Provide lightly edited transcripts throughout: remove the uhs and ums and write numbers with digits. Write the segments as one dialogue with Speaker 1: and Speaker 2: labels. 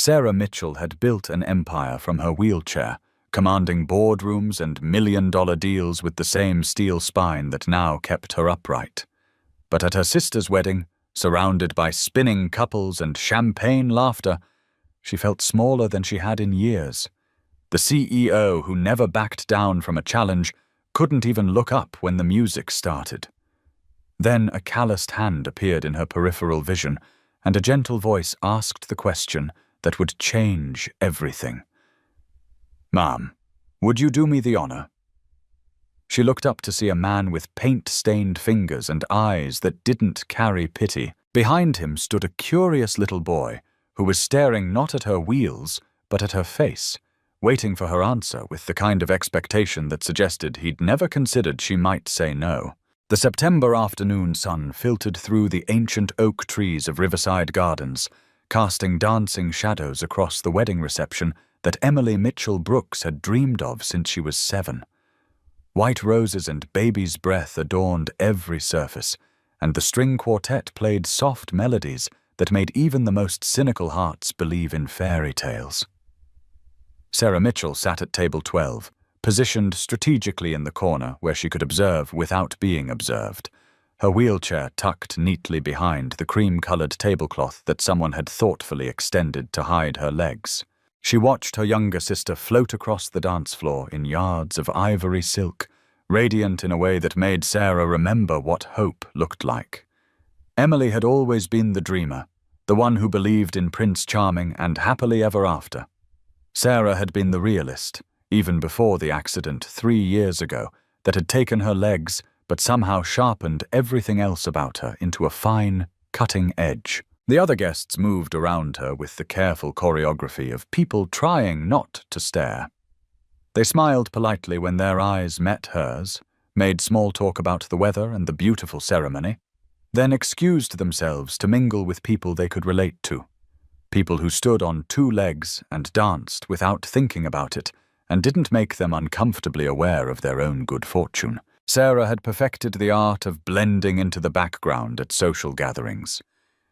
Speaker 1: Sarah Mitchell had built an empire from her wheelchair, commanding boardrooms and million-dollar deals with the same steel spine that now kept her upright. But at her sister's wedding, surrounded by spinning couples and champagne laughter, she felt smaller than she had in years. The CEO, who never backed down from a challenge, couldn't even look up when the music started. Then a calloused hand appeared in her peripheral vision, and a gentle voice asked the question that would change everything. "Ma'am, would you do me the honor?" She looked up to see a man with paint-stained fingers and eyes that didn't carry pity. Behind him stood a curious little boy who was staring not at her wheels, but at her face, waiting for her answer with the kind of expectation that suggested he'd never considered she might say no. The September afternoon sun filtered through the ancient oak trees of Riverside Gardens, casting dancing shadows across the wedding reception that Emily Mitchell Brooks had dreamed of since she was 7. White roses and baby's breath adorned every surface, and the string quartet played soft melodies that made even the most cynical hearts believe in fairy tales. Sarah Mitchell sat at table 12, positioned strategically in the corner where she could observe without being observed, her wheelchair tucked neatly behind the cream-colored tablecloth that someone had thoughtfully extended to hide her legs. She watched her younger sister float across the dance floor in yards of ivory silk, radiant in a way that made Sarah remember what hope looked like. Emily had always been the dreamer, the one who believed in Prince Charming and happily ever after. Sarah had been the realist, even before the accident 3 years ago that had taken her legs but somehow sharpened everything else about her into a fine, cutting edge. The other guests moved around her with the careful choreography of people trying not to stare. They smiled politely when their eyes met hers, made small talk about the weather and the beautiful ceremony, then excused themselves to mingle with people they could relate to, people who stood on 2 legs and danced without thinking about it and didn't make them uncomfortably aware of their own good fortune. Sarah had perfected the art of blending into the background at social gatherings.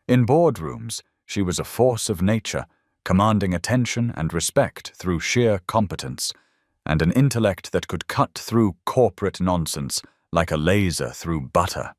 Speaker 1: In boardrooms, she was a force of nature, commanding attention and respect through sheer competence, and an intellect that could cut through corporate nonsense like a laser through butter.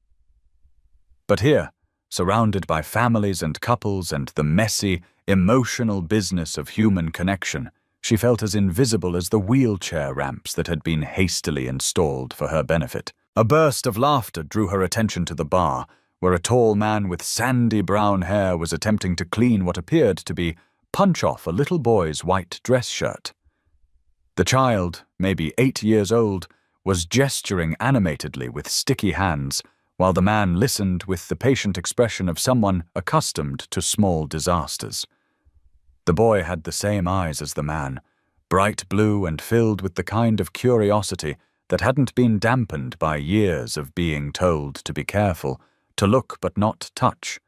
Speaker 1: But here, surrounded by families and couples and the messy, emotional business of human connection, she felt as invisible as the wheelchair ramps that had been hastily installed for her benefit. A burst of laughter drew her attention to the bar, where a tall man with sandy brown hair was attempting to clean what appeared to be punch off a little boy's white dress shirt. The child, maybe 8 years old, was gesturing animatedly with sticky hands, while the man listened with the patient expression of someone accustomed to small disasters. The boy had the same eyes as the man, bright blue and filled with the kind of curiosity that hadn't been dampened by years of being told to be careful, to look but not touch,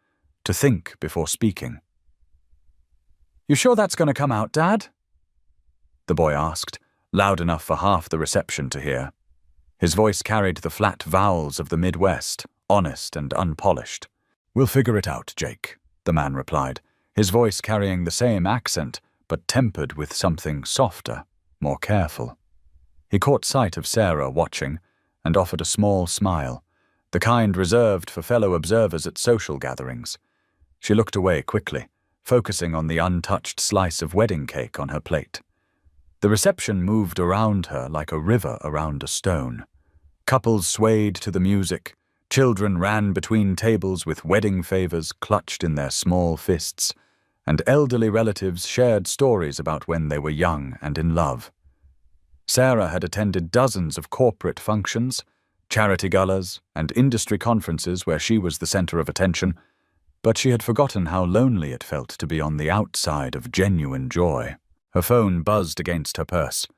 Speaker 1: to think before speaking. "You sure that's going to come out, Dad?" the boy asked, loud enough for half the reception to hear. His voice carried the flat vowels of the Midwest, honest and unpolished. "We'll figure it out, Jake," the man replied, his voice carrying the same accent, but tempered with something softer, more careful. He caught sight of Sarah watching and offered a small smile, the kind reserved for fellow observers at social gatherings. She looked away quickly, focusing on the untouched slice of wedding cake on her plate. The reception moved around her like a river around a stone. Couples swayed to the music, children ran between tables with wedding favors clutched in their small fists, and elderly relatives shared stories about when they were young and in love. Sarah had attended dozens of corporate functions, charity galas, and industry conferences where she was the center of attention, but she had forgotten how lonely it felt to be on the outside of genuine joy. Her phone buzzed against her purse.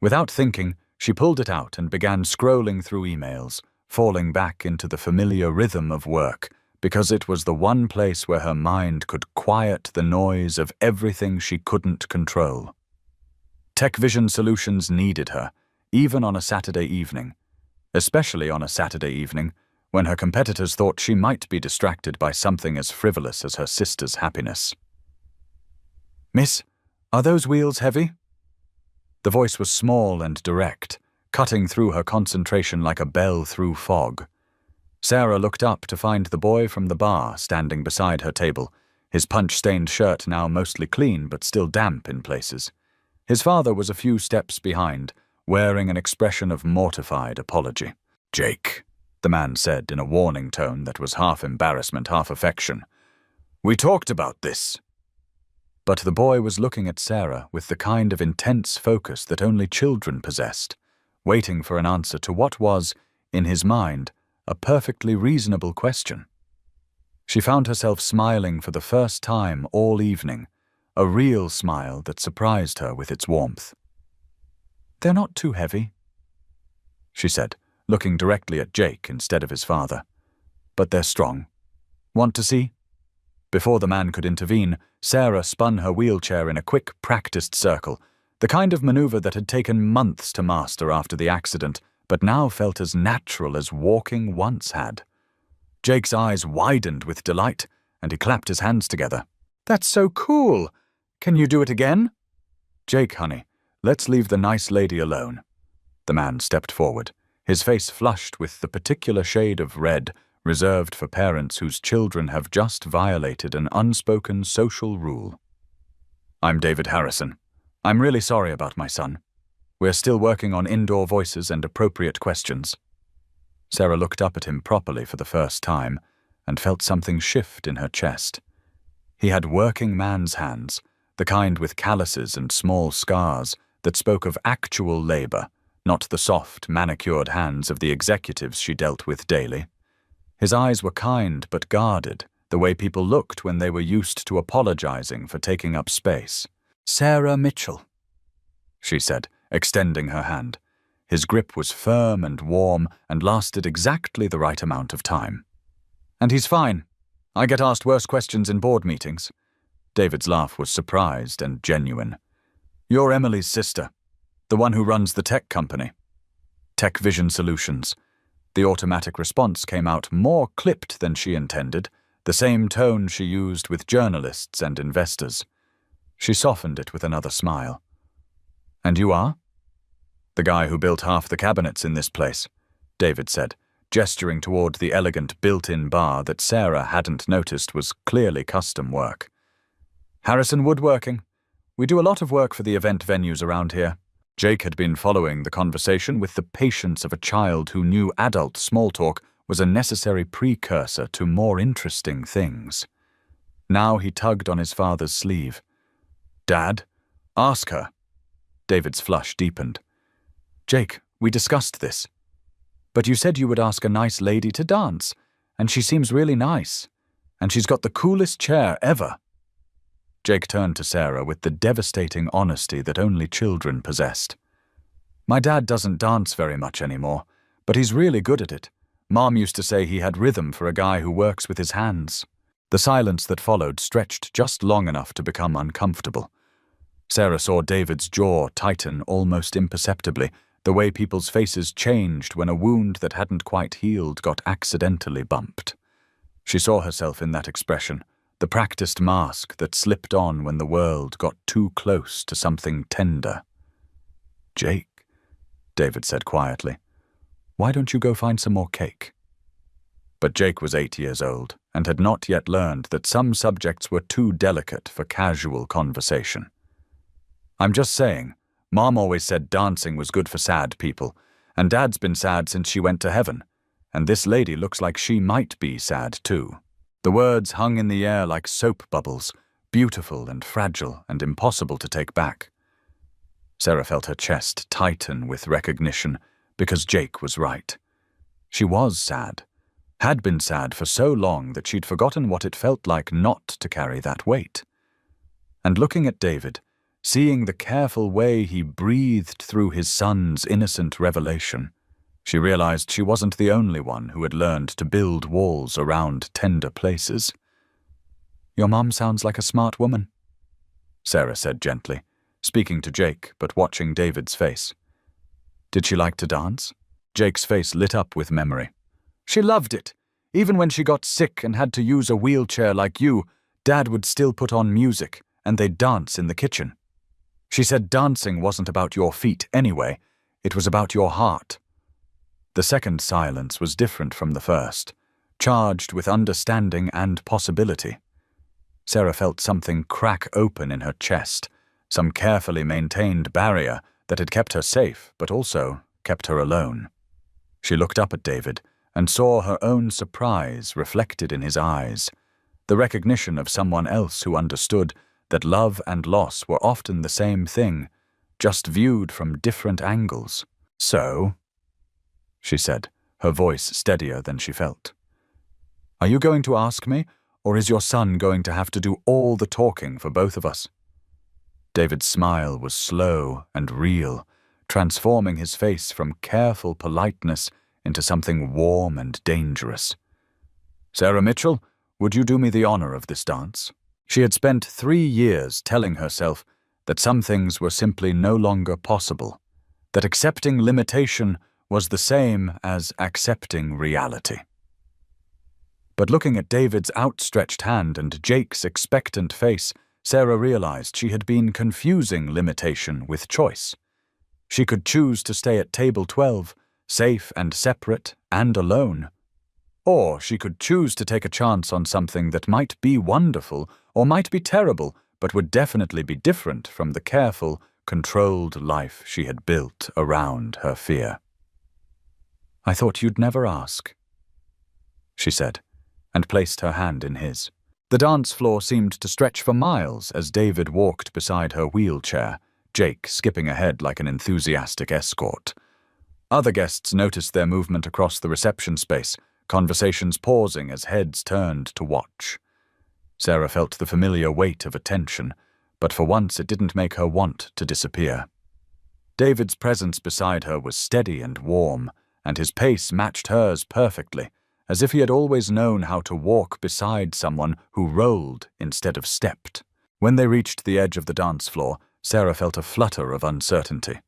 Speaker 1: Without thinking, she pulled it out and began scrolling through emails, falling back into the familiar rhythm of work, because it was the one place where her mind could quiet the noise of everything she couldn't control. TechVision Solutions needed her, even on a Saturday evening, especially on a Saturday evening when her competitors thought she might be distracted by something as frivolous as her sister's happiness. Miss, are those wheels heavy? The voice was small and direct, cutting through her concentration like a bell through fog. Sarah looked up to find the boy from the bar standing beside her table, his punch-stained shirt now mostly clean but still damp in places. His father was a few steps behind, wearing an expression of mortified apology. "Jake," the man said in a warning tone that was half embarrassment, half affection. "We talked about this." But the boy was looking at Sarah with the kind of intense focus that only children possessed, waiting for an answer to what was, in his mind, a perfectly reasonable question. She found herself smiling for the first time all evening, a real smile that surprised her with its warmth. "They're not too heavy," she said, looking directly at Jake instead of his father. "But they're strong. Want to see?" Before the man could intervene, Sarah spun her wheelchair in a quick, practiced circle, the kind of maneuver that had taken months to master after the accident, but now felt as natural as walking once had. Jake's eyes widened with delight, and he clapped his hands together. "That's so cool! Can you do it again?" "Jake, honey, let's leave the nice lady alone." The man stepped forward, his face flushed with the particular shade of red reserved for parents whose children have just violated an unspoken social rule. "I'm David Harrison. I'm really sorry about my son. We're still working on indoor voices and appropriate questions." Sarah looked up at him properly for the first time and felt something shift in her chest. He had working man's hands, the kind with calluses and small scars that spoke of actual labor, not the soft, manicured hands of the executives she dealt with daily. His eyes were kind but guarded, the way people looked when they were used to apologizing for taking up space. "Sarah Mitchell," she said, extending her hand. His grip was firm and warm and lasted exactly the right amount of time. "And he's fine. I get asked worse questions in board meetings." David's laugh was surprised and genuine. "You're Emily's sister, the one who runs the tech company." "Tech Vision Solutions." The automatic response came out more clipped than she intended, the same tone she used with journalists and investors. She softened it with another smile. "And you are?" "The guy who built half the cabinets in this place," David said, gesturing toward the elegant built-in bar that Sarah hadn't noticed was clearly custom work. "Harrison Woodworking. We do a lot of work for the event venues around here." Jake had been following the conversation with the patience of a child who knew adult small talk was a necessary precursor to more interesting things. Now he tugged on his father's sleeve. "Dad, ask her." David's flush deepened. "Jake, we discussed this. But you said you would ask a nice lady to dance, and she seems really nice. And she's got the coolest chair ever." Jake turned to Sarah with the devastating honesty that only children possessed. "My dad doesn't dance very much anymore, but he's really good at it. Mom used to say he had rhythm for a guy who works with his hands." The silence that followed stretched just long enough to become uncomfortable. Sarah saw David's jaw tighten almost imperceptibly, the way people's faces changed when a wound that hadn't quite healed got accidentally bumped. She saw herself in that expression, the practiced mask that slipped on when the world got too close to something tender. "Jake," David said quietly, "why don't you go find some more cake?" But Jake was 8 years old and had not yet learned that some subjects were too delicate for casual conversation. "I'm just saying, Mom always said dancing was good for sad people, and Dad's been sad since she went to heaven, and this lady looks like she might be sad too." The words hung in the air like soap bubbles, beautiful and fragile and impossible to take back. Sarah felt her chest tighten with recognition, because Jake was right. She was sad, had been sad for so long that she'd forgotten what it felt like not to carry that weight. And looking at David, seeing the careful way he breathed through his son's innocent revelation, she realized she wasn't the only one who had learned to build walls around tender places. "Your mom sounds like a smart woman," Sarah said gently, speaking to Jake but watching David's face. "Did she like to dance?" Jake's face lit up with memory. "She loved it. Even when she got sick and had to use a wheelchair like you, Dad would still put on music, and they'd dance in the kitchen. She said dancing wasn't about your feet anyway, it was about your heart. The second silence was different from the first, charged with understanding and possibility. Sarah felt something crack open in her chest, some carefully maintained barrier that had kept her safe but also kept her alone. She looked up at David and saw her own surprise reflected in his eyes, the recognition of someone else who understood that love and loss were often the same thing, just viewed from different angles. "So," she said, her voice steadier than she felt. "Are you going to ask me, or is your son going to have to do all the talking for both of us?" David's smile was slow and real, transforming his face from careful politeness into something warm and dangerous. "Sarah Mitchell, would you do me the honor of this dance?" She had spent 3 years telling herself that some things were simply no longer possible, that accepting limitation was the same as accepting reality. But looking at David's outstretched hand and Jake's expectant face, Sarah realized she had been confusing limitation with choice. She could choose to stay at table 12, safe and separate and alone. Or she could choose to take a chance on something that might be wonderful or might be terrible, but would definitely be different from the careful, controlled life she had built around her fear. "I thought you'd never ask," she said, and placed her hand in his. The dance floor seemed to stretch for miles as David walked beside her wheelchair, Jake skipping ahead like an enthusiastic escort. Other guests noticed their movement across the reception space, conversations pausing as heads turned to watch. Sarah felt the familiar weight of attention, but for once it didn't make her want to disappear. David's presence beside her was steady and warm, and his pace matched hers perfectly, as if he had always known how to walk beside someone who rolled instead of stepped. When they reached the edge of the dance floor, Sarah felt a flutter of uncertainty.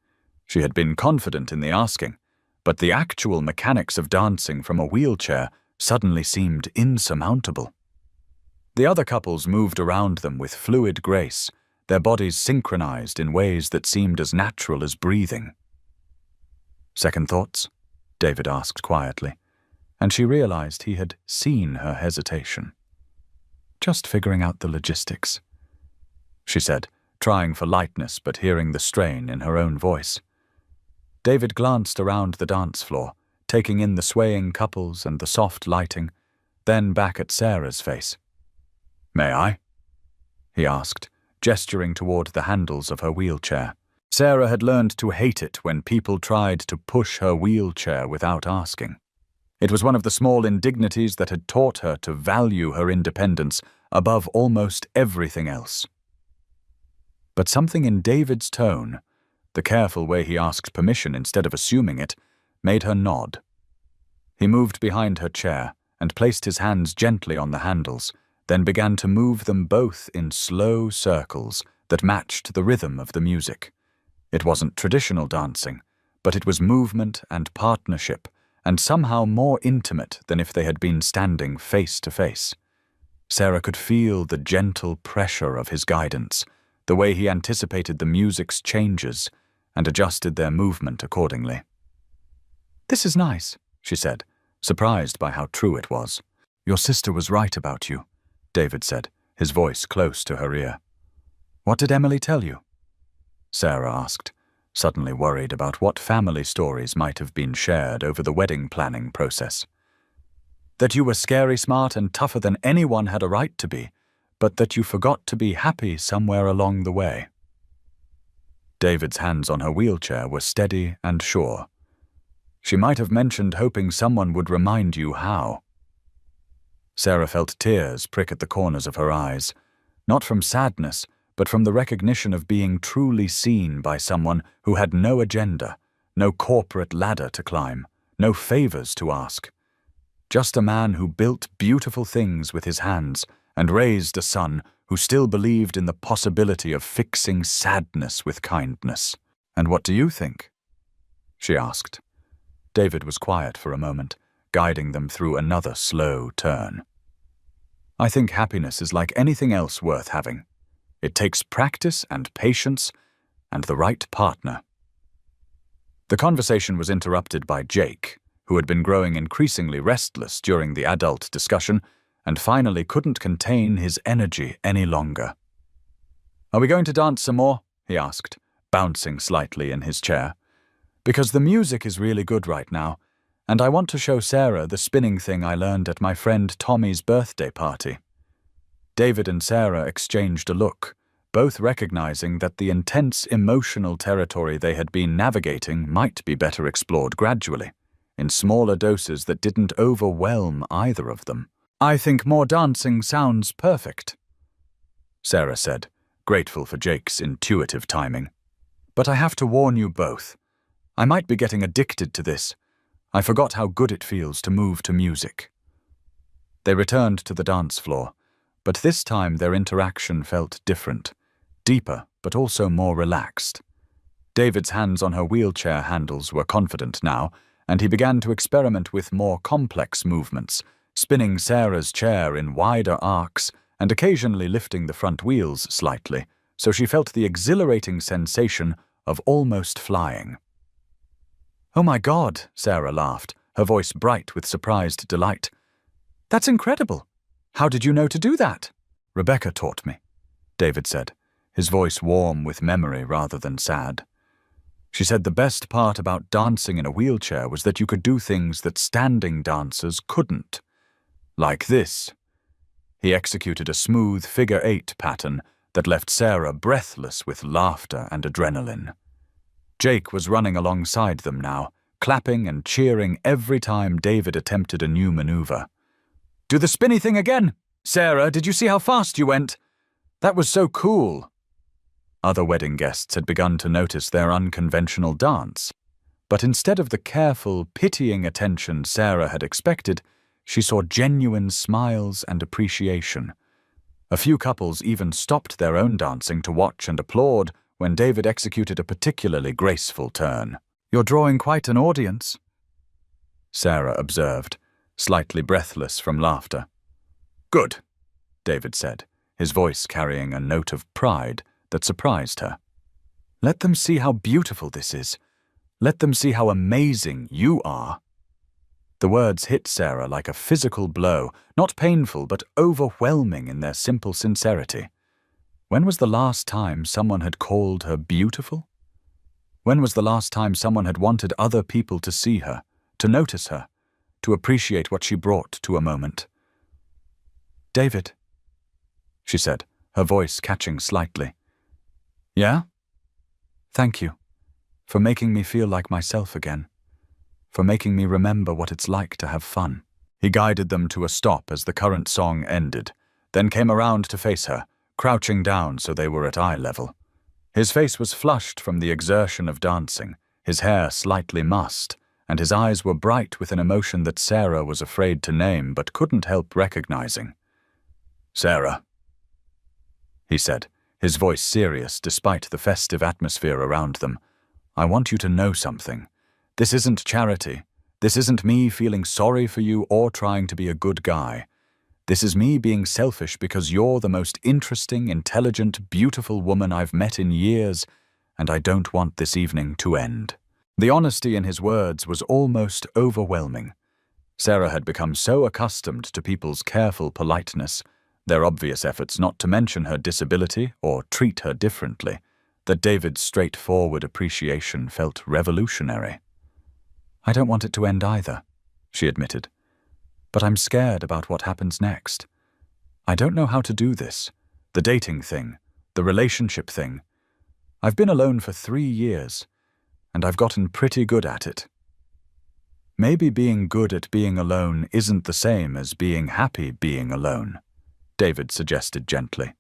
Speaker 1: She had been confident in the asking, but the actual mechanics of dancing from a wheelchair suddenly seemed insurmountable. The other couples moved around them with fluid grace, their bodies synchronized in ways that seemed as natural as breathing. "Second thoughts?" David asked quietly, and she realized he had seen her hesitation. "Just figuring out the logistics," she said, trying for lightness but hearing the strain in her own voice. David glanced around the dance floor, taking in the swaying couples and the soft lighting, then back at Sarah's face. "May I?" he asked, gesturing toward the handles of her wheelchair. Sarah had learned to hate it when people tried to push her wheelchair without asking. It was one of the small indignities that had taught her to value her independence above almost everything else. But something in David's tone, the careful way he asked permission instead of assuming it, made her nod. He moved behind her chair and placed his hands gently on the handles, then began to move them both in slow circles that matched the rhythm of the music. It wasn't traditional dancing, but it was movement and partnership, and somehow more intimate than if they had been standing face to face. Sarah could feel the gentle pressure of his guidance, the way he anticipated the music's changes, and adjusted their movement accordingly. "This is nice," she said, surprised by how true it was. "Your sister was right about you," David said, his voice close to her ear. "What did Emily tell you?" Sarah asked, suddenly worried about what family stories might have been shared over the wedding planning process. "That you were scary smart and tougher than anyone had a right to be, but that you forgot to be happy somewhere along the way." David's hands on her wheelchair were steady and sure. "She might have mentioned hoping someone would remind you how." Sarah felt tears prick at the corners of her eyes, not from sadness, but from the recognition of being truly seen by someone who had no agenda, no corporate ladder to climb, no favors to ask. Just a man who built beautiful things with his hands and raised a son who still believed in the possibility of fixing sadness with kindness. "And what do you think?" she asked. David was quiet for a moment, guiding them through another slow turn. "I think happiness is like anything else worth having," It takes practice and patience and the right partner. The conversation was interrupted by Jake, who had been growing increasingly restless during the adult discussion and finally couldn't contain his energy any longer. "Are we going to dance some more?" he asked, bouncing slightly in his chair. "Because the music is really good right now, and I want to show Sarah the spinning thing I learned at my friend Tommy's birthday party." David and Sarah exchanged a look, both recognizing that the intense emotional territory they had been navigating might be better explored gradually, in smaller doses that didn't overwhelm either of them. "I think more dancing sounds perfect," Sarah said, grateful for Jake's intuitive timing. "But I have to warn you both. I might be getting addicted to this. I forgot how good it feels to move to music." They returned to the dance floor, but this time their interaction felt different, deeper but also more relaxed. David's hands on her wheelchair handles were confident now, and he began to experiment with more complex movements, spinning Sarah's chair in wider arcs and occasionally lifting the front wheels slightly, so she felt the exhilarating sensation of almost flying. "Oh my God," Sarah laughed, her voice bright with surprised delight. "That's incredible. How did you know to do that?" "Rebecca taught me," David said, his voice warm with memory rather than sad. "She said the best part about dancing in a wheelchair was that you could do things that standing dancers couldn't. Like this." He executed a smooth figure-8 pattern that left Sarah breathless with laughter and adrenaline. Jake was running alongside them now, clapping and cheering every time David attempted a new maneuver. "Do the spinny thing again! Sarah, did you see how fast you went? That was so cool." Other wedding guests had begun to notice their unconventional dance, but instead of the careful, pitying attention Sarah had expected, she saw genuine smiles and appreciation. A few couples even stopped their own dancing to watch and applaud when David executed a particularly graceful turn. "You're drawing quite an audience," Sarah observed, slightly breathless from laughter. "Good," David said, his voice carrying a note of pride that surprised her. "Let them see how beautiful this is. Let them see how amazing you are." The words hit Sarah like a physical blow, not painful but overwhelming in their simple sincerity. When was the last time someone had called her beautiful? When was the last time someone had wanted other people to see her, to notice her, to appreciate what she brought to a moment? "David," she said, her voice catching slightly. "Yeah? Thank you for making me feel like myself again, for making me remember what it's like to have fun." He guided them to a stop as the current song ended, then came around to face her, crouching down so they were at eye level. His face was flushed from the exertion of dancing, his hair slightly mussed, and his eyes were bright with an emotion that Sarah was afraid to name but couldn't help recognizing. "Sarah," he said, his voice serious despite the festive atmosphere around them, "I want you to know something. This isn't charity. This isn't me feeling sorry for you or trying to be a good guy. This is me being selfish because you're the most interesting, intelligent, beautiful woman I've met in years, and I don't want this evening to end." The honesty in his words was almost overwhelming. Sarah had become so accustomed to people's careful politeness, their obvious efforts not to mention her disability or treat her differently, that David's straightforward appreciation felt revolutionary. "I don't want it to end either," she admitted. "But I'm scared about what happens next. I don't know how to do this. The dating thing, the relationship thing. I've been alone for 3 years, and I've gotten pretty good at it." "Maybe being good at being alone isn't the same as being happy being alone," David suggested gently.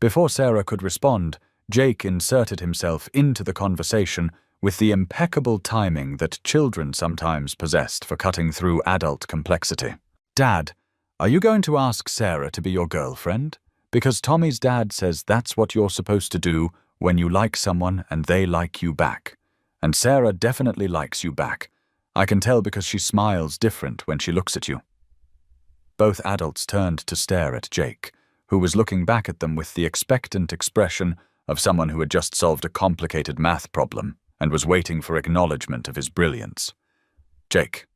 Speaker 1: Before Sarah could respond, Jake inserted himself into the conversation with the impeccable timing that children sometimes possessed for cutting through adult complexity. "Dad, are you going to ask Sarah to be your girlfriend? Because Tommy's dad says that's what you're supposed to do when you like someone and they like you back. And Sarah definitely likes you back. I can tell because she smiles different when she looks at you." Both adults turned to stare at Jake, who was looking back at them with the expectant expression of someone who had just solved a complicated math problem and was waiting for acknowledgement of his brilliance. "Jake,"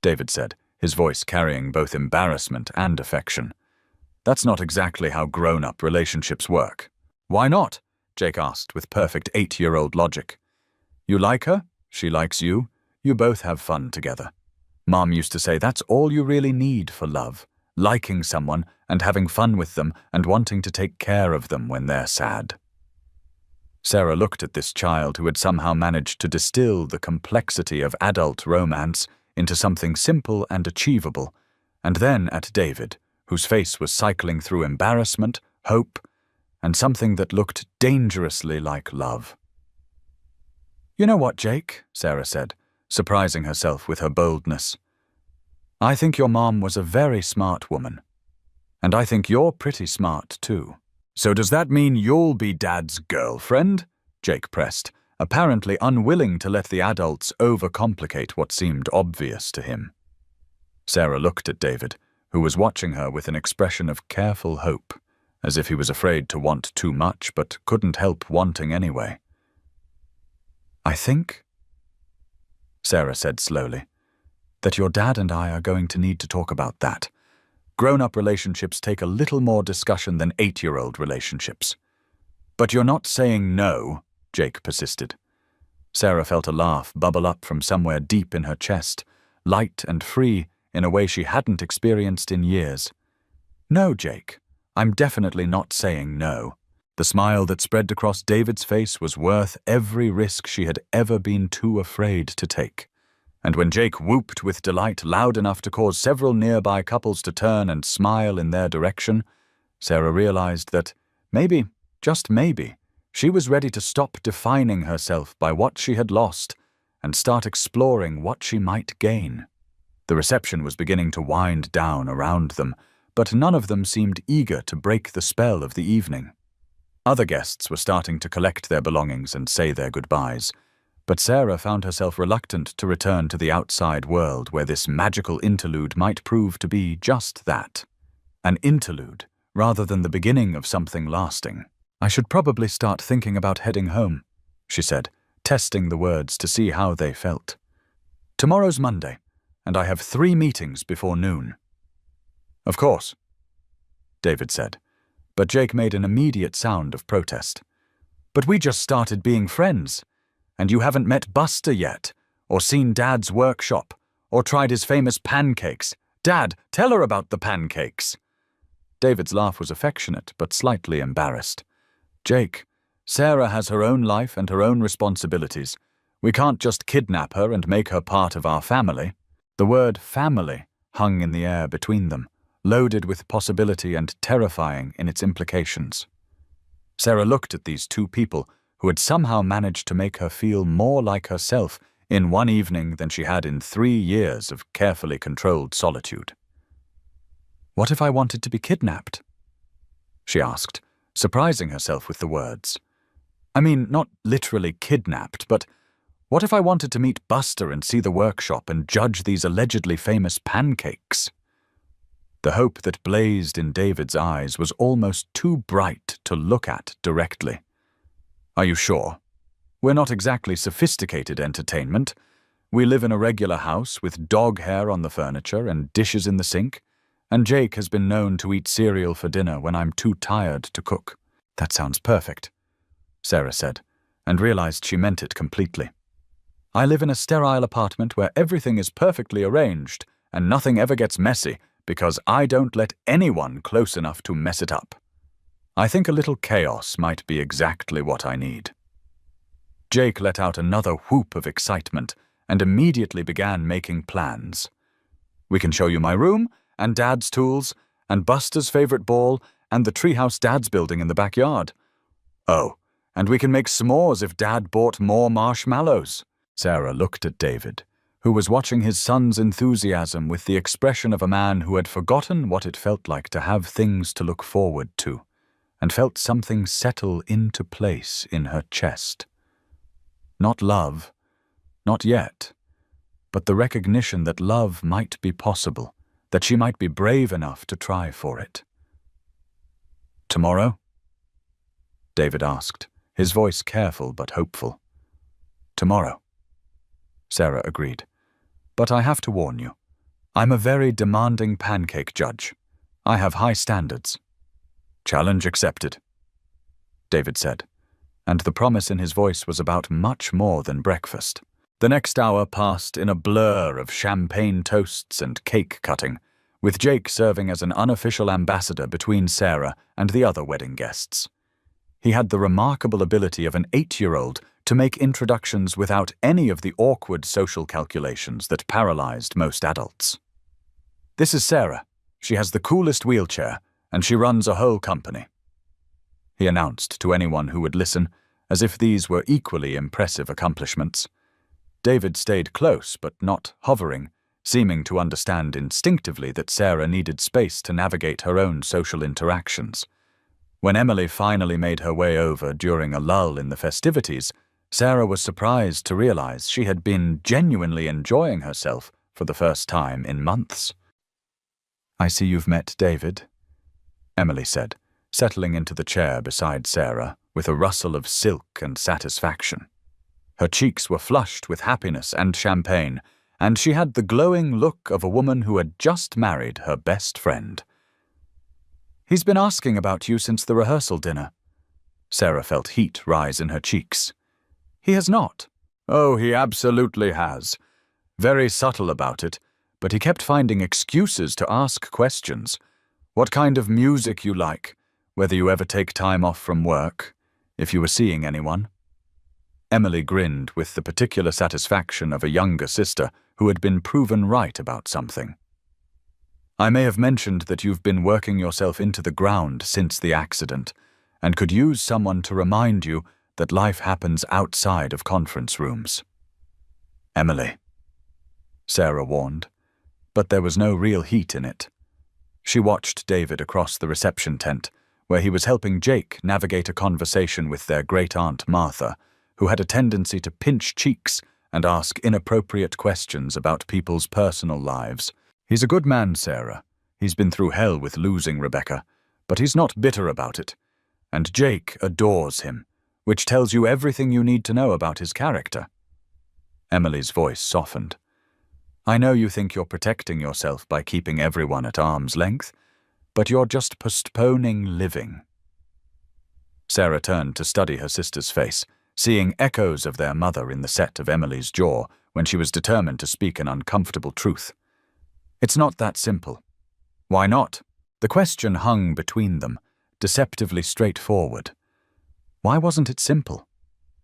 Speaker 1: David said, his voice carrying both embarrassment and affection. "That's not exactly how grown-up relationships work." "Why not?" Jake asked with perfect 8-year-old logic. "You like her, she likes you, you both have fun together. Mom used to say that's all you really need for love, liking someone and having fun with them and wanting to take care of them when they're sad." Sarah looked at this child who had somehow managed to distill the complexity of adult romance into something simple and achievable, and then at David, whose face was cycling through embarrassment, hope, and something that looked dangerously like love. "You know what, Jake?" Sarah said, surprising herself with her boldness. "I think your mom was a very smart woman. And I think you're pretty smart, too." "So does that mean you'll be Dad's girlfriend?" Jake pressed, apparently unwilling to let the adults overcomplicate what seemed obvious to him. Sarah looked at David, who was watching her with an expression of careful hope, as if he was afraid to want too much but couldn't help wanting anyway. "I think," Sarah said slowly, "that your dad and I are going to need to talk about that. Grown-up relationships take a little more discussion than 8-year-old relationships." "But you're not saying no," Jake persisted. Sarah felt a laugh bubble up from somewhere deep in her chest, light and free in a way she hadn't experienced in years. "No, Jake, I'm definitely not saying no." The smile that spread across David's face was worth every risk she had ever been too afraid to take. And when Jake whooped with delight loud enough to cause several nearby couples to turn and smile in their direction, Sarah realized that maybe, just maybe, she was ready to stop defining herself by what she had lost and start exploring what she might gain. The reception was beginning to wind down around them, but none of them seemed eager to break the spell of the evening. Other guests were starting to collect their belongings and say their goodbyes, but Sarah found herself reluctant to return to the outside world where this magical interlude might prove to be just that. An interlude, rather than the beginning of something lasting. "I should probably start thinking about heading home," she said, testing the words to see how they felt. "Tomorrow's Monday, and I have 3 meetings before noon." "Of course," David said, but Jake made an immediate sound of protest. "But we just started being friends. And you haven't met Buster yet, or seen Dad's workshop, or tried his famous pancakes. Dad, tell her about the pancakes." David's laugh was affectionate, but slightly embarrassed. "Jake, Sarah has her own life and her own responsibilities. We can't just kidnap her and make her part of our family." The word family hung in the air between them, loaded with possibility and terrifying in its implications. Sarah looked at these two people who had somehow managed to make her feel more like herself in one evening than she had in 3 years of carefully controlled solitude. "What if I wanted to be kidnapped?" she asked, surprising herself with the words. "I mean, not literally kidnapped, but what if I wanted to meet Buster and see the workshop and judge these allegedly famous pancakes?" The hope that blazed in David's eyes was almost too bright to look at directly. "Are you sure? We're not exactly sophisticated entertainment. We live in a regular house with dog hair on the furniture and dishes in the sink, and Jake has been known to eat cereal for dinner when I'm too tired to cook." "That sounds perfect," Sarah said, and realized she meant it completely. "I live in a sterile apartment where everything is perfectly arranged and nothing ever gets messy because I don't let anyone close enough to mess it up. I think a little chaos might be exactly what I need." Jake let out another whoop of excitement and immediately began making plans. "We can show you my room, and Dad's tools, and Buster's favorite ball, and the treehouse Dad's building in the backyard. Oh, and we can make s'mores if Dad bought more marshmallows." Sarah looked at David, who was watching his son's enthusiasm with the expression of a man who had forgotten what it felt like to have things to look forward to, and felt something settle into place in her chest. Not love, not yet, but the recognition that love might be possible, that she might be brave enough to try for it. Tomorrow? David asked, his voice careful but hopeful. Tomorrow, Sarah agreed. But I have to warn you. I'm a very demanding pancake judge. I have high standards. Challenge accepted, David said, and the promise in his voice was about much more than breakfast. The next hour passed in a blur of champagne toasts and cake cutting, with Jake serving as an unofficial ambassador between Sarah and the other wedding guests. He had the remarkable ability of an 8-year-old to make introductions without any of the awkward social calculations that paralyzed most adults. This is Sarah. She has the coolest wheelchair, and she runs a whole company, he announced to anyone who would listen, as if these were equally impressive accomplishments. David stayed close, but not hovering, seeming to understand instinctively that Sarah needed space to navigate her own social interactions. When Emily finally made her way over during a lull in the festivities, Sarah was surprised to realize she had been genuinely enjoying herself for the first time in months. I see you've met David, Emily said, settling into the chair beside Sarah with a rustle of silk and satisfaction. Her cheeks were flushed with happiness and champagne, and she had the glowing look of a woman who had just married her best friend. He's been asking about you since the rehearsal dinner. Sarah felt heat rise in her cheeks. He has not. Oh, he absolutely has. Very subtle about it, but he kept finding excuses to ask questions. What kind of music you like, whether you ever take time off from work, if you were seeing anyone. Emily grinned with the particular satisfaction of a younger sister who had been proven right about something. I may have mentioned that you've been working yourself into the ground since the accident, and could use someone to remind you that life happens outside of conference rooms. Emily, Sarah warned, but there was no real heat in it. She watched David across the reception tent, where he was helping Jake navigate a conversation with their great-aunt Martha, who had a tendency to pinch cheeks and ask inappropriate questions about people's personal lives. He's a good man, Sarah. He's been through hell with losing Rebecca, but he's not bitter about it. And Jake adores him, which tells you everything you need to know about his character. Emily's voice softened. I know you think you're protecting yourself by keeping everyone at arm's length, but you're just postponing living. Sarah turned to study her sister's face, seeing echoes of their mother in the set of Emily's jaw when she was determined to speak an uncomfortable truth. It's not that simple. Why not? The question hung between them, deceptively straightforward. Why wasn't it simple?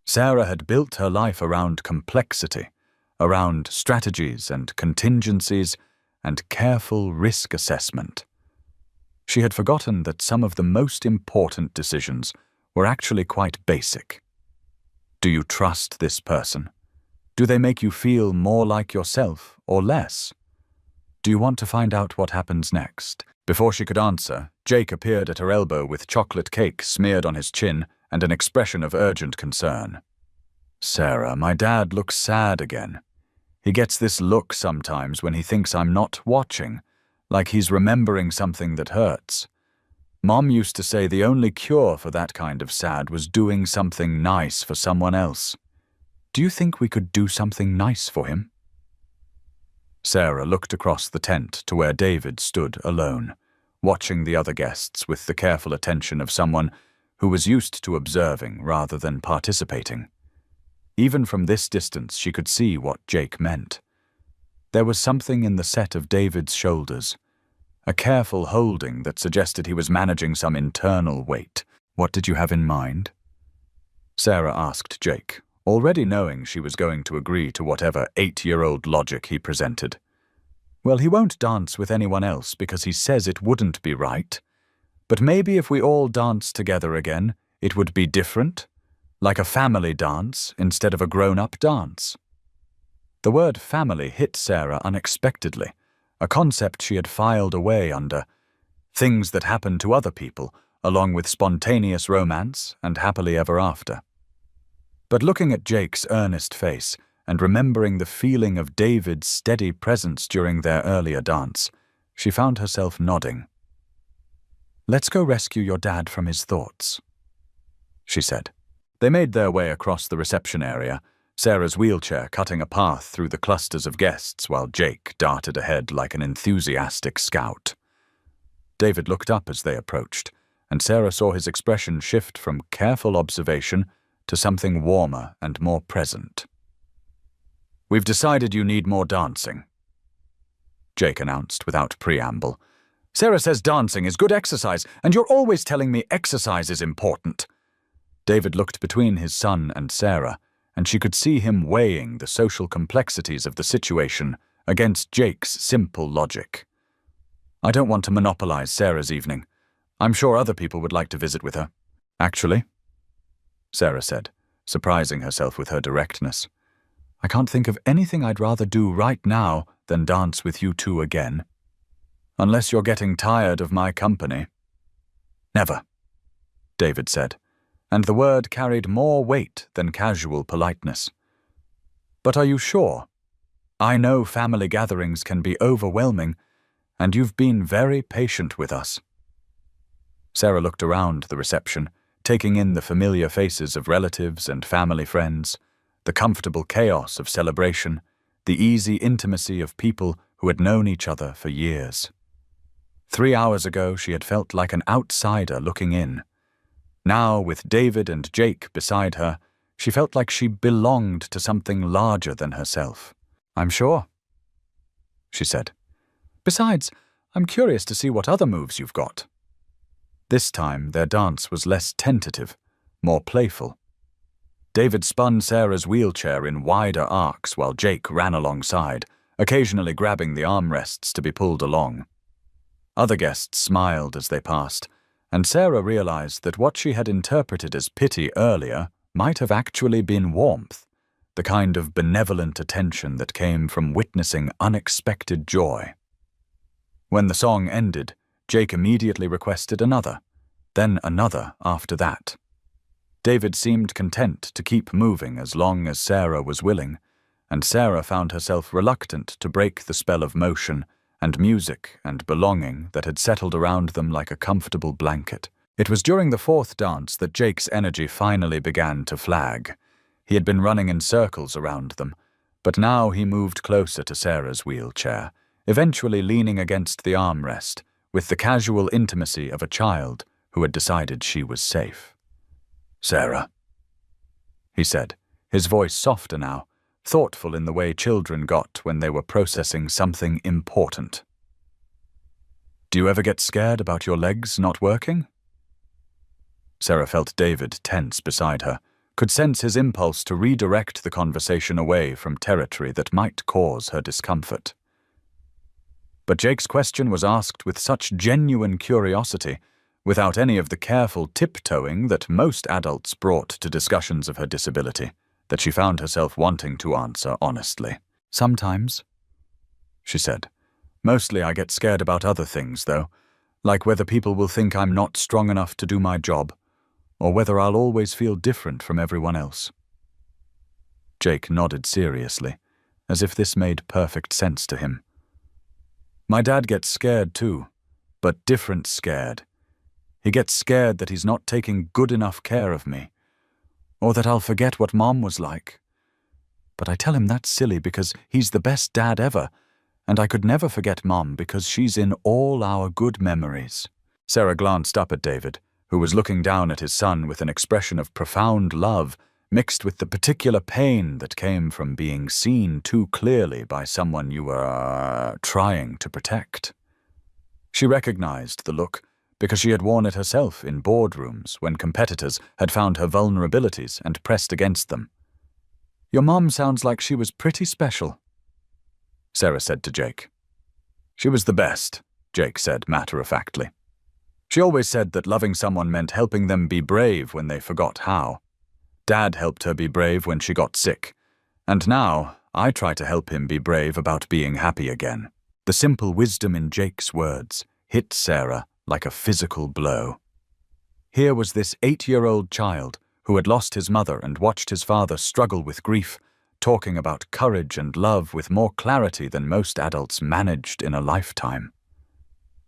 Speaker 1: Sarah had built her life around complexity, around strategies and contingencies and careful risk assessment. She had forgotten that some of the most important decisions were actually quite basic. Do you trust this person? Do they make you feel more like yourself or less? Do you want to find out what happens next? Before she could answer, Jake appeared at her elbow with chocolate cake smeared on his chin and an expression of urgent concern. Sarah, my dad looks sad again. He gets this look sometimes when he thinks I'm not watching, like he's remembering something that hurts. Mom used to say the only cure for that kind of sad was doing something nice for someone else. Do you think we could do something nice for him? Sarah looked across the tent to where David stood alone, watching the other guests with the careful attention of someone who was used to observing rather than participating. Even from this distance, she could see what Jake meant. There was something in the set of David's shoulders, a careful holding that suggested he was managing some internal weight. What did you have in mind? Sarah asked Jake, already knowing she was going to agree to whatever 8-year-old logic he presented. Well, he won't dance with anyone else because he says it wouldn't be right. But maybe if we all danced together again, it would be different, like a family dance instead of a grown-up dance. The word family hit Sarah unexpectedly, a concept she had filed away under things that happen to other people, along with spontaneous romance and happily ever after. But looking at Jake's earnest face and remembering the feeling of David's steady presence during their earlier dance, she found herself nodding. "Let's go rescue your dad from his thoughts," she said. They made their way across the reception area, Sarah's wheelchair cutting a path through the clusters of guests while Jake darted ahead like an enthusiastic scout. David looked up as they approached, and Sarah saw his expression shift from careful observation to something warmer and more present. "We've decided you need more dancing," Jake announced without preamble. "Sarah says dancing is good exercise, and you're always telling me exercise is important." David looked between his son and Sarah, and she could see him weighing the social complexities of the situation against Jake's simple logic. "I don't want to monopolize Sarah's evening. I'm sure other people would like to visit with her." "Actually," Sarah said, surprising herself with her directness, "I can't think of anything I'd rather do right now than dance with you two again. Unless you're getting tired of my company." "Never," David said, and the word carried more weight than casual politeness. "But are you sure? I know family gatherings can be overwhelming, and you've been very patient with us." Sarah looked around the reception, taking in the familiar faces of relatives and family friends, the comfortable chaos of celebration, the easy intimacy of people who had known each other for years. 3 hours ago, she had felt like an outsider looking in. Now, with David and Jake beside her, she felt like she belonged to something larger than herself. "I'm sure," she said. "Besides, I'm curious to see what other moves you've got." This time, their dance was less tentative, more playful. David spun Sarah's wheelchair in wider arcs while Jake ran alongside, occasionally grabbing the armrests to be pulled along. Other guests smiled as they passed, and Sarah realized that what she had interpreted as pity earlier might have actually been warmth, the kind of benevolent attention that came from witnessing unexpected joy. When the song ended, Jake immediately requested another, then another after that. David seemed content to keep moving as long as Sarah was willing, and Sarah found herself reluctant to break the spell of motion and music and belonging that had settled around them like a comfortable blanket. It was during the fourth dance that Jake's energy finally began to flag. He had been running in circles around them, but now he moved closer to Sarah's wheelchair, eventually leaning against the armrest, with the casual intimacy of a child who had decided she was safe. "Sarah," he said, his voice softer now, thoughtful in the way children got when they were processing something important. "Do you ever get scared about your legs not working?" Sarah felt David tense beside her, could sense his impulse to redirect the conversation away from territory that might cause her discomfort. But Jake's question was asked with such genuine curiosity, without any of the careful tiptoeing that most adults brought to discussions of her disability, that she found herself wanting to answer honestly. "Sometimes," she said. "Mostly I get scared about other things, though, like whether people will think I'm not strong enough to do my job, or whether I'll always feel different from everyone else." Jake nodded seriously, as if this made perfect sense to him. "My dad gets scared too, but different scared. He gets scared that he's not taking good enough care of me, or that I'll forget what Mom was like. But I tell him that's silly because he's the best dad ever, and I could never forget Mom because she's in all our good memories." Sarah glanced up at David, who was looking down at his son with an expression of profound love mixed with the particular pain that came from being seen too clearly by someone you were trying to protect. She recognized the look because she had worn it herself in boardrooms when competitors had found her vulnerabilities and pressed against them. "Your mom sounds like she was pretty special," Sarah said to Jake. "She was the best," Jake said matter-of-factly. "She always said that loving someone meant helping them be brave when they forgot how. Dad helped her be brave when she got sick, and now I try to help him be brave about being happy again." The simple wisdom in Jake's words hit Sarah like a physical blow. Here was this 8-year-old child who had lost his mother and watched his father struggle with grief, talking about courage and love with more clarity than most adults managed in a lifetime.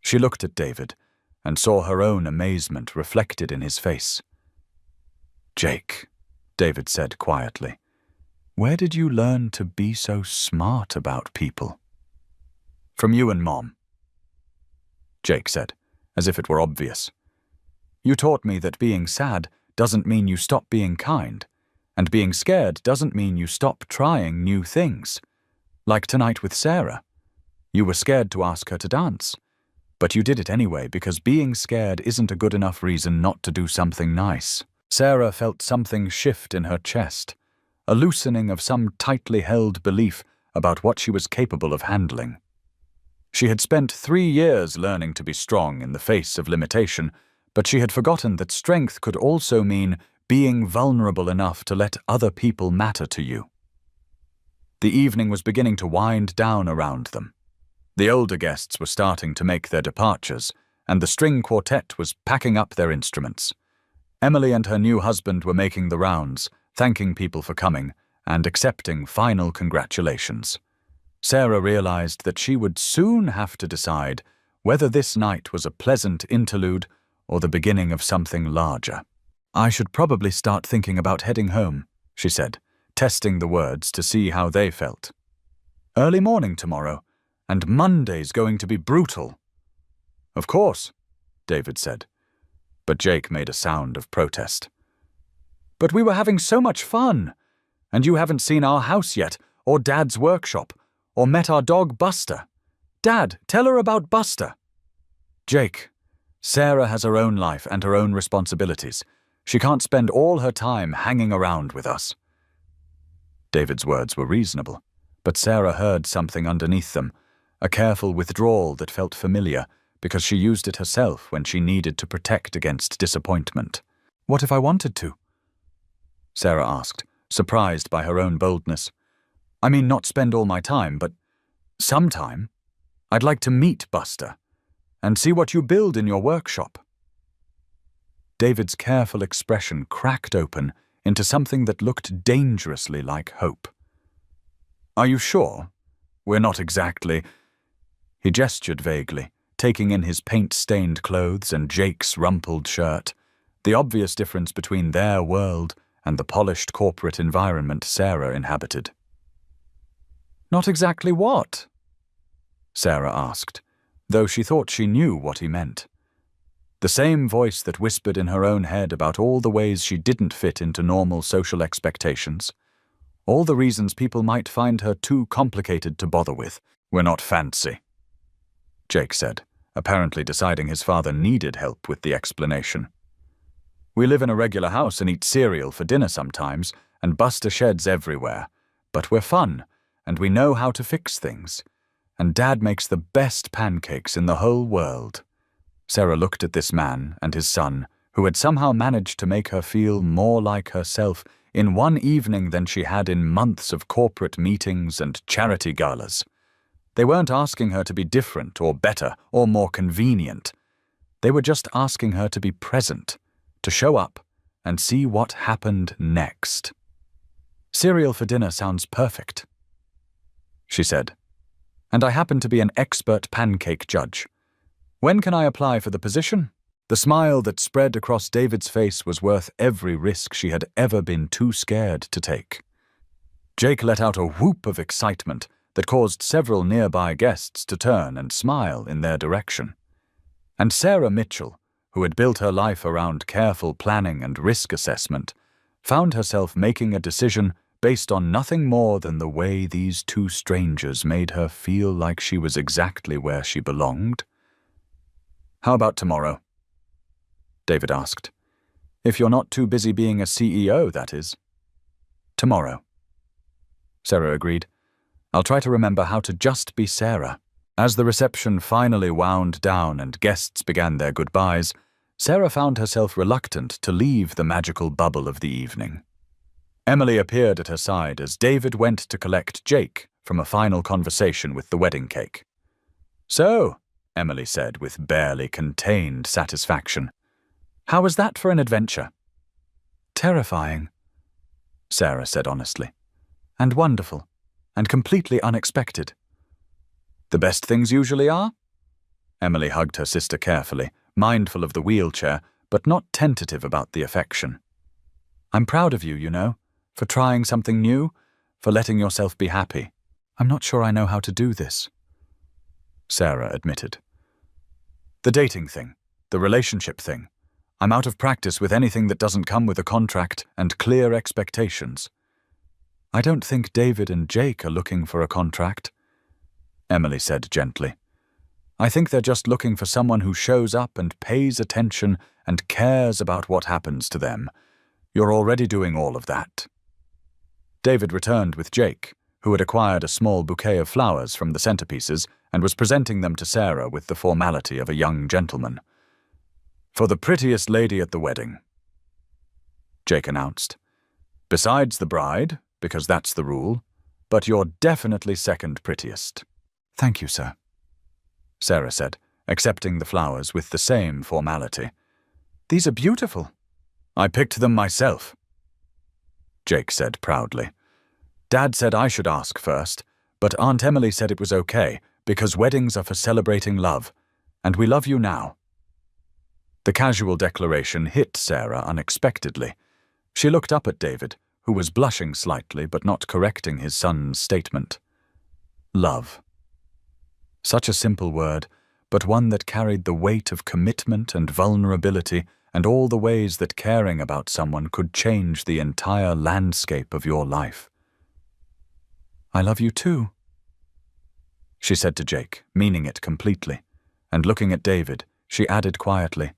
Speaker 1: She looked at David, and saw her own amazement reflected in his face. "Jake," David said quietly, "where did you learn to be so smart about people?" "From you and Mom," Jake said, as if it were obvious. "You taught me that being sad doesn't mean you stop being kind, and being scared doesn't mean you stop trying new things. Like tonight with Sarah. You were scared to ask her to dance, but you did it anyway because being scared isn't a good enough reason not to do something nice." Sarah felt something shift in her chest, a loosening of some tightly held belief about what she was capable of handling. She had spent 3 years learning to be strong in the face of limitation, but she had forgotten that strength could also mean being vulnerable enough to let other people matter to you. The evening was beginning to wind down around them. The older guests were starting to make their departures, and the string quartet was packing up their instruments. Emily and her new husband were making the rounds, thanking people for coming and accepting final congratulations. Sarah realized that she would soon have to decide whether this night was a pleasant interlude or the beginning of something larger. "I should probably start thinking about heading home," she said, testing the words to see how they felt. "Early morning tomorrow, and Monday's going to be brutal." "Of course," David said, but Jake made a sound of protest. "But we were having so much fun, and you haven't seen our house yet, or Dad's workshop, or met our dog Buster. Dad, tell her about Buster." "Jake, Sarah has her own life and her own responsibilities. She can't spend all her time hanging around with us." David's words were reasonable, but Sarah heard something underneath them, a careful withdrawal that felt familiar because she used it herself when she needed to protect against disappointment. "What if I wanted to?" Sarah asked, surprised by her own boldness. "I mean, not spend all my time, but sometime. I'd like to meet Buster and see what you build in your workshop." David's careful expression cracked open into something that looked dangerously like hope. "Are you sure? We're not exactly—" He gestured vaguely, taking in his paint-stained clothes and Jake's rumpled shirt, the obvious difference between their world and the polished corporate environment Sarah inhabited. "Not exactly what?" Sarah asked, though she thought she knew what he meant. The same voice that whispered in her own head about all the ways she didn't fit into normal social expectations, all the reasons people might find her too complicated to bother with. "We're not fancy," Jake said, apparently deciding his father needed help with the explanation. "We live in a regular house and eat cereal for dinner sometimes, and Buster sheds everywhere. But we're fun, and we know how to fix things. And Dad makes the best pancakes in the whole world." Sarah looked at this man and his son, who had somehow managed to make her feel more like herself in one evening than she had in months of corporate meetings and charity galas. They weren't asking her to be different or better or more convenient. They were just asking her to be present, to show up and see what happened next. "Cereal for dinner sounds perfect," she said, "and I happen to be an expert pancake judge. When can I apply for the position?" The smile that spread across David's face was worth every risk she had ever been too scared to take. Jake let out a whoop of excitement that caused several nearby guests to turn and smile in their direction. And Sarah Mitchell, who had built her life around careful planning and risk assessment, found herself making a decision based on nothing more than the way these two strangers made her feel like she was exactly where she belonged. "How about tomorrow?" David asked. "If you're not too busy being a CEO, that is." "Tomorrow," Sarah agreed. "I'll try to remember how to just be Sarah." As the reception finally wound down and guests began their goodbyes, Sarah found herself reluctant to leave the magical bubble of the evening. Emily appeared at her side as David went to collect Jake from a final conversation with the wedding cake. "So," Emily said with barely contained satisfaction, "how was that for an adventure?" "Terrifying," Sarah said honestly, "and wonderful, and completely unexpected." "The best things usually are?" Emily hugged her sister carefully, mindful of the wheelchair, but not tentative about the affection. I'm proud of you, you know, for trying something new, for letting yourself be happy. I'm not sure I know how to do this, Sarah admitted. The dating thing, the relationship thing. I'm out of practice with anything that doesn't come with a contract and clear expectations. I don't think David and Jake are looking for a contract, Emily said gently. I think they're just looking for someone who shows up and pays attention and cares about what happens to them. You're already doing all of that. David returned with Jake, who had acquired a small bouquet of flowers from the centerpieces and was presenting them to Sarah with the formality of a young gentleman. For the prettiest lady at the wedding, Jake announced. Besides the bride, because that's the rule, but you're definitely second prettiest. Thank you, sir, Sarah said, accepting the flowers with the same formality. These are beautiful. I picked them myself, Jake said proudly. Dad said I should ask first, but Aunt Emily said it was okay because weddings are for celebrating love, and we love you now. The casual declaration hit Sarah unexpectedly. She looked up at David, who was blushing slightly but not correcting his son's statement. Love. Such a simple word, but one that carried the weight of commitment and vulnerability and all the ways that caring about someone could change the entire landscape of your life. I love you too, she said to Jake, meaning it completely, and looking at David, she added quietly,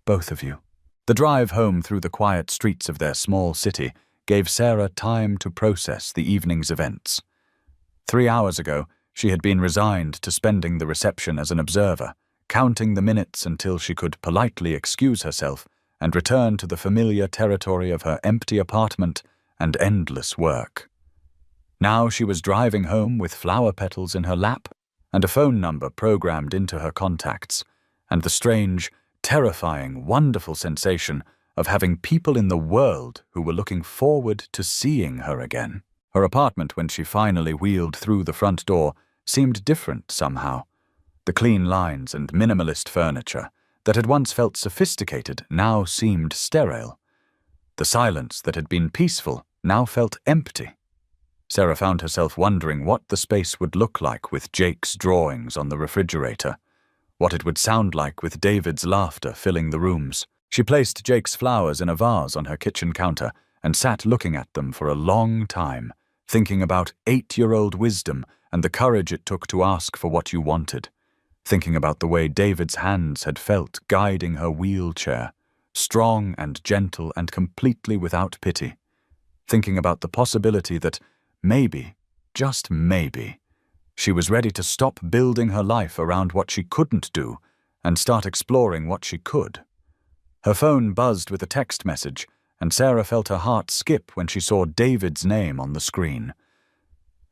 Speaker 1: both of you. The drive home through the quiet streets of their small city gave Sarah time to process the evening's events. 3 hours ago, she had been resigned to spending the reception as an observer, counting the minutes until she could politely excuse herself and return to the familiar territory of her empty apartment and endless work. Now she was driving home with flower petals in her lap and a phone number programmed into her contacts, and the strange, terrifying, wonderful sensation of having people in the world who were looking forward to seeing her again. Her apartment, when she finally wheeled through the front door, seemed different somehow. The clean lines and minimalist furniture that had once felt sophisticated now seemed sterile. The silence that had been peaceful now felt empty. Sarah found herself wondering what the space would look like with Jake's drawings on the refrigerator, what it would sound like with David's laughter filling the rooms. She placed Jake's flowers in a vase on her kitchen counter and sat looking at them for a long time, thinking about 8-year-old wisdom and the courage it took to ask for what you wanted, thinking about the way David's hands had felt guiding her wheelchair, strong and gentle and completely without pity, thinking about the possibility that maybe, just maybe, she was ready to stop building her life around what she couldn't do and start exploring what she could. Her phone buzzed with a text message, and Sarah felt her heart skip when she saw David's name on the screen.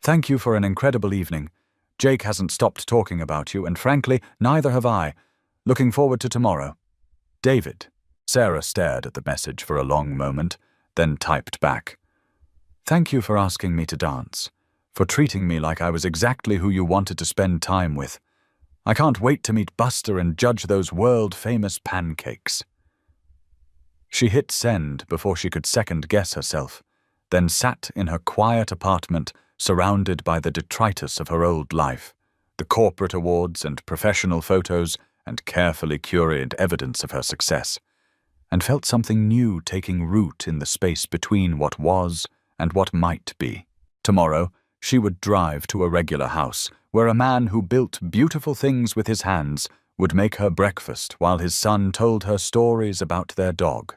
Speaker 1: Thank you for an incredible evening. Jake hasn't stopped talking about you, and frankly, neither have I. Looking forward to tomorrow. David. Sarah stared at the message for a long moment, then typed back. Thank you for asking me to dance, for treating me like I was exactly who you wanted to spend time with. I can't wait to meet Buster and judge those world-famous pancakes. She hit send before she could second-guess herself, then sat in her quiet apartment surrounded by the detritus of her old life, the corporate awards and professional photos and carefully curated evidence of her success, and felt something new taking root in the space between what was and what might be. Tomorrow, she would drive to a regular house where a man who built beautiful things with his hands would make her breakfast while his son told her stories about their dog.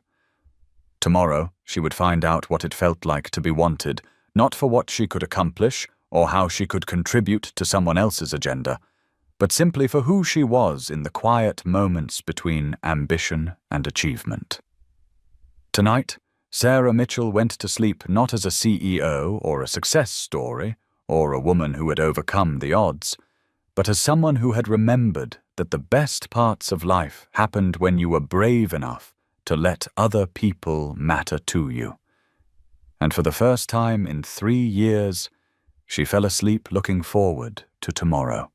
Speaker 1: Tomorrow, she would find out what it felt like to be wanted, not for what she could accomplish or how she could contribute to someone else's agenda, but simply for who she was in the quiet moments between ambition and achievement. Tonight, Sarah Mitchell went to sleep not as a CEO or a success story or a woman who had overcome the odds, but as someone who had remembered that the best parts of life happened when you were brave enough to let other people matter to you. And for the first time in 3 years, she fell asleep looking forward to tomorrow.